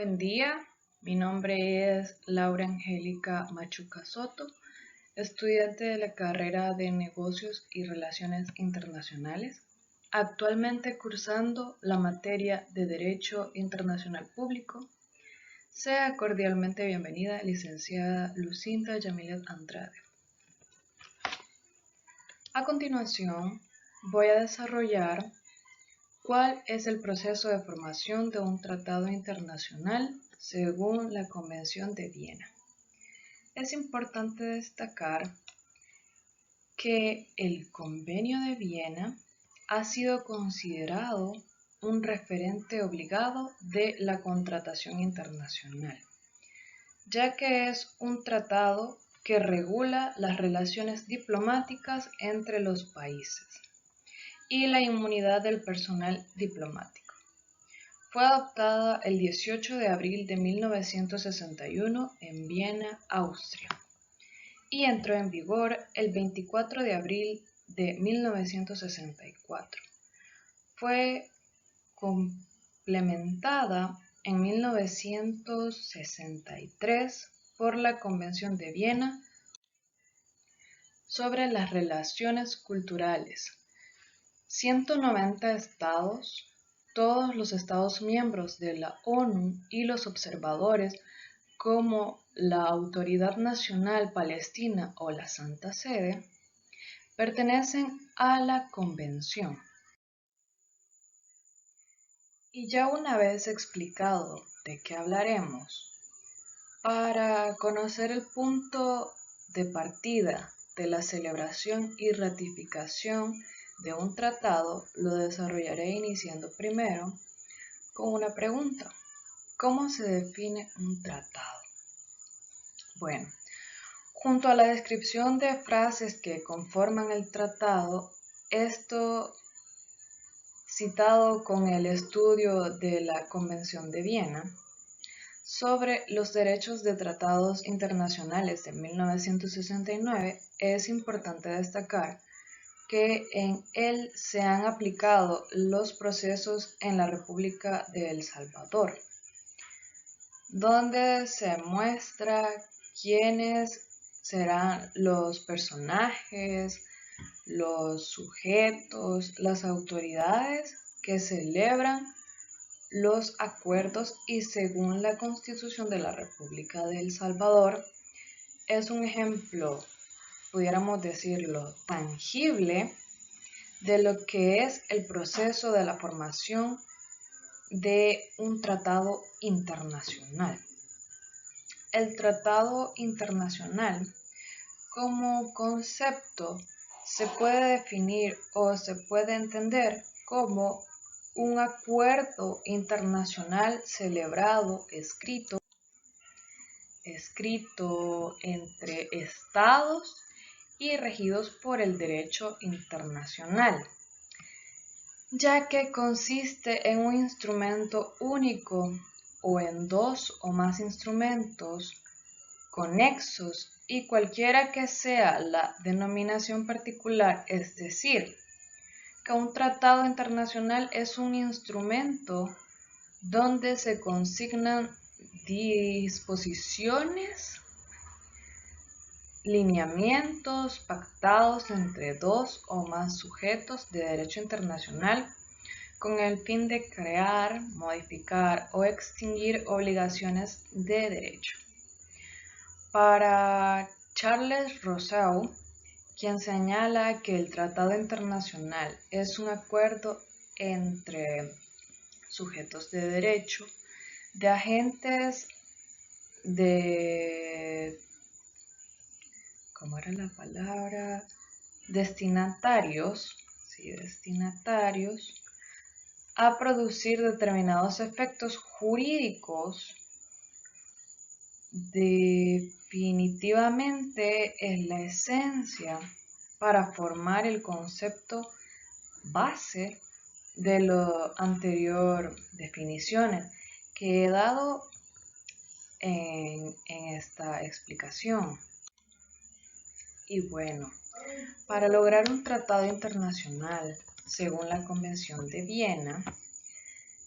Buen día, mi nombre es Laura Angélica Machuca Soto, estudiante de la carrera de Negocios y Relaciones Internacionales, actualmente cursando la materia de Derecho Internacional Público. Sea cordialmente bienvenida, licenciada Lucinda Yamilet Andrade. A continuación, voy a desarrollar ¿cuál es el proceso de formación de un tratado internacional según la Convención de Viena? Es importante destacar que el Convenio de Viena ha sido considerado un referente obligado de la contratación internacional, ya que es un tratado que regula las relaciones diplomáticas entre los países y la inmunidad del personal diplomático. Fue adoptada el 18 de abril de 1961 en Viena, Austria, y entró en vigor el 24 de abril de 1964. Fue complementada en 1963 por la Convención de Viena sobre las relaciones culturales. 190 estados, todos los estados miembros de la ONU y los observadores como la Autoridad Nacional Palestina o la Santa Sede, pertenecen a la Convención. Y ya una vez explicado de qué hablaremos, para conocer el punto de partida de la celebración y ratificación de un tratado, lo desarrollaré iniciando primero con una pregunta. ¿Cómo se define un tratado? Bueno, junto a la descripción de frases que conforman el tratado, esto citado con el estudio de la Convención de Viena sobre los derechos de tratados internacionales de 1969, es importante destacar que en él se han aplicado los procesos en la República de El Salvador, donde se muestra quiénes serán los personajes, los sujetos, las autoridades que celebran los acuerdos y según la Constitución de la República de El Salvador, es un ejemplo, pudiéramos decirlo, tangible de lo que es el proceso de la formación de un tratado internacional. El tratado internacional como concepto se puede definir o se puede entender como un acuerdo internacional celebrado, escrito entre estados y regidos por el derecho internacional, ya que consiste en un instrumento único o en dos o más instrumentos conexos y cualquiera que sea la denominación particular, es decir, que un tratado internacional es un instrumento donde se consignan disposiciones, lineamientos pactados entre dos o más sujetos de derecho internacional con el fin de crear, modificar o extinguir obligaciones de derecho. Para Charles Rousseau, quien señala que el tratado internacional es un acuerdo entre sujetos de derecho, de agentes de, ¿cómo era la palabra? Destinatarios, sí, destinatarios, a producir determinados efectos jurídicos, definitivamente es la esencia para formar el concepto base de lo anterior definiciones que he dado en esta explicación. Y bueno, para lograr un tratado internacional según la Convención de Viena,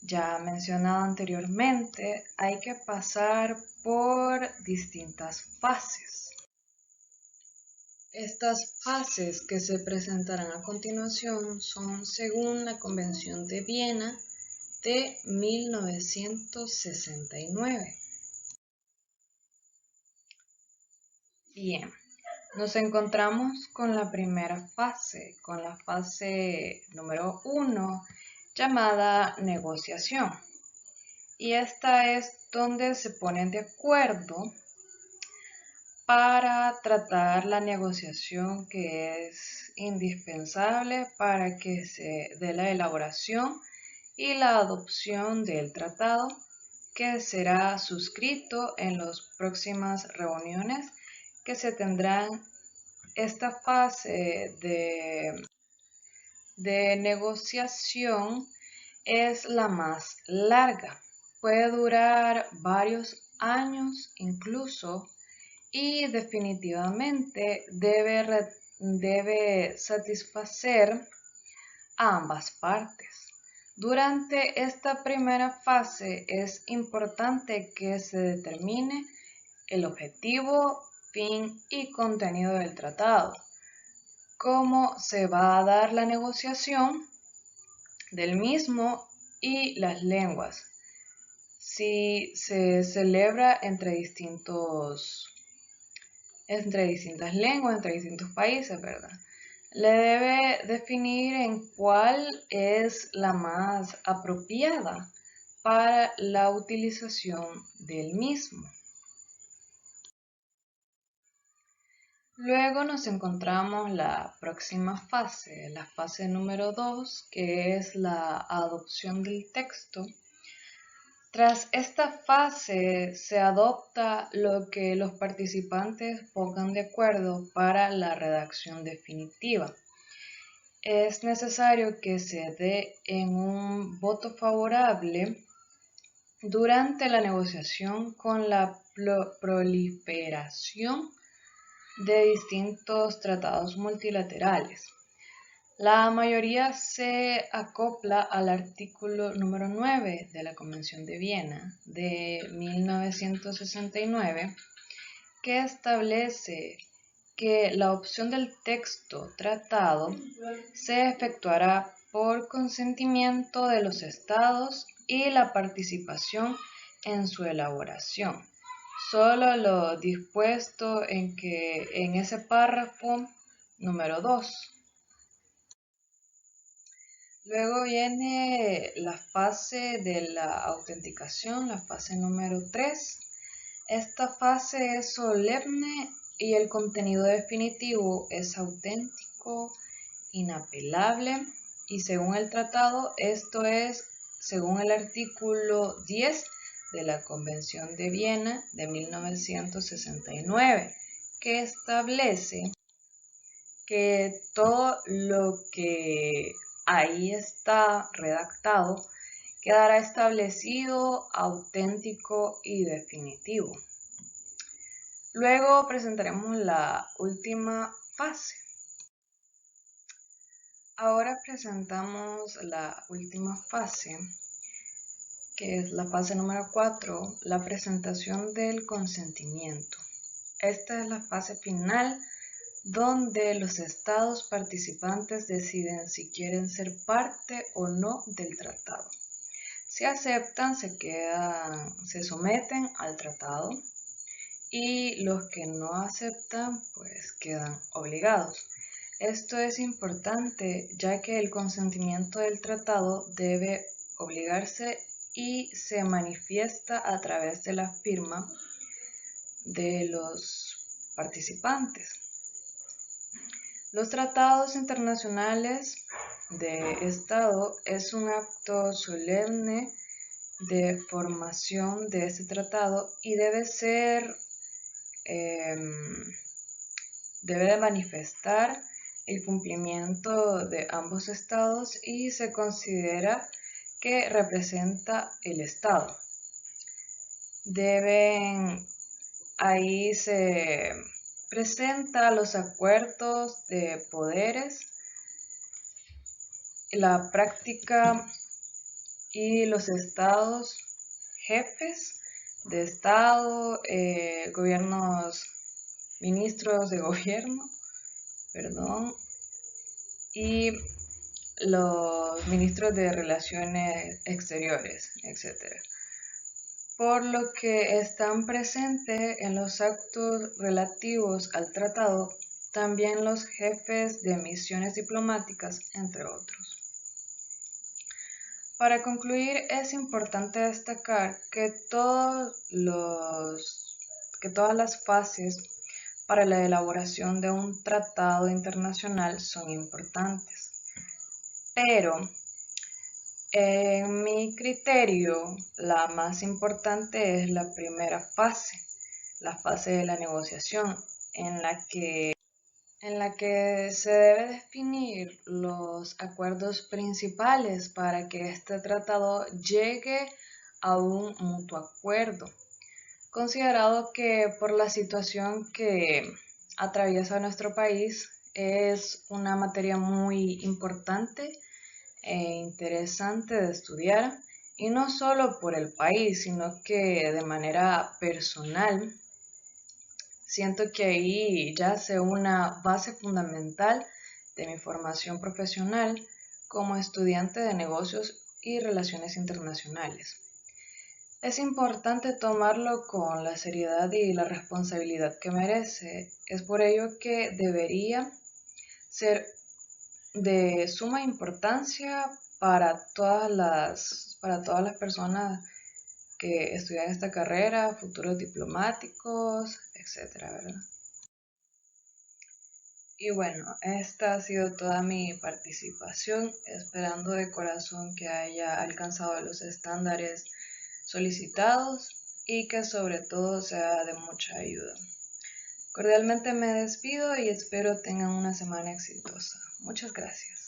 ya mencionado anteriormente, hay que pasar por distintas fases. Estas fases que se presentarán a continuación son según la Convención de Viena de 1969. Bien, nos encontramos con la primera fase, con la fase número 1, llamada negociación. Y esta es donde se ponen de acuerdo para tratar la negociación que es indispensable para que se dé la elaboración y la adopción del tratado, que será suscrito en las próximas reuniones que se tendrán. Esta fase de negociación es la más larga. Puede durar varios años incluso, y definitivamente debe satisfacer a ambas partes. Durante esta primera fase es importante que se determine el objetivo, fin y contenido del tratado, cómo se va a dar la negociación del mismo y las lenguas, si se celebra entre distintas lenguas, entre distintos países, ¿verdad? Le debe definir en cuál es la más apropiada para la utilización del mismo. Luego nos encontramos la próxima fase, la fase número 2, que es la adopción del texto. Tras esta fase se adopta lo que los participantes pongan de acuerdo para la redacción definitiva. Es necesario que se dé en un voto favorable durante la negociación con la proliferación de distintos tratados multilaterales. La mayoría se acopla al artículo número 9 de la Convención de Viena de 1969, que establece que la opción del texto tratado se efectuará por consentimiento de los estados y la participación en su elaboración. Solo lo dispuesto en ese párrafo número 2. Luego viene la fase de la autenticación, la fase número 3. Esta fase es solemne y el contenido definitivo es auténtico, inapelable y según el tratado, esto es según el artículo 10 de la Convención de Viena de 1969, que establece que todo lo que ahí está redactado quedará establecido, auténtico y definitivo. Luego presentaremos la última fase. Ahora presentamos la última fase, que es la fase número 4, la presentación del consentimiento. Esta es la fase final donde los estados participantes deciden si quieren ser parte o no del tratado. Si aceptan, se someten al tratado y los que no aceptan, pues quedan obligados. Esto es importante ya que el consentimiento del tratado debe obligarse y se manifiesta a través de la firma de los participantes. Los tratados internacionales de Estado es un acto solemne de formación de este tratado y debe de manifestar el cumplimiento de ambos estados y se considera que representa el Estado. Ahí se presenta los acuerdos de poderes, la práctica y los estados jefes de estado, ministros de gobierno, perdón, y los ministros de Relaciones Exteriores, etc. Por lo que están presentes en los actos relativos al tratado también los jefes de misiones diplomáticas, entre otros. Para concluir, es importante destacar que todas las fases para la elaboración de un tratado internacional son importantes, pero en mi criterio, la más importante es la primera fase, la fase de la negociación, en la que se debe definir los acuerdos principales para que este tratado llegue a un mutuo acuerdo, considerado que por la situación que atraviesa nuestro país es una materia muy importante e interesante de estudiar, y no solo por el país, sino que de manera personal. Siento que ahí yace una base fundamental de mi formación profesional como estudiante de negocios y relaciones internacionales. Es importante tomarlo con la seriedad y la responsabilidad que merece. Es por ello que debería ser de suma importancia para todas las personas que estudian esta carrera, futuros diplomáticos, etcétera, ¿verdad? Y bueno, esta ha sido toda mi participación, esperando de corazón que haya alcanzado los estándares solicitados y que sobre todo sea de mucha ayuda. Cordialmente me despido y espero tengan una semana exitosa. Muchas gracias.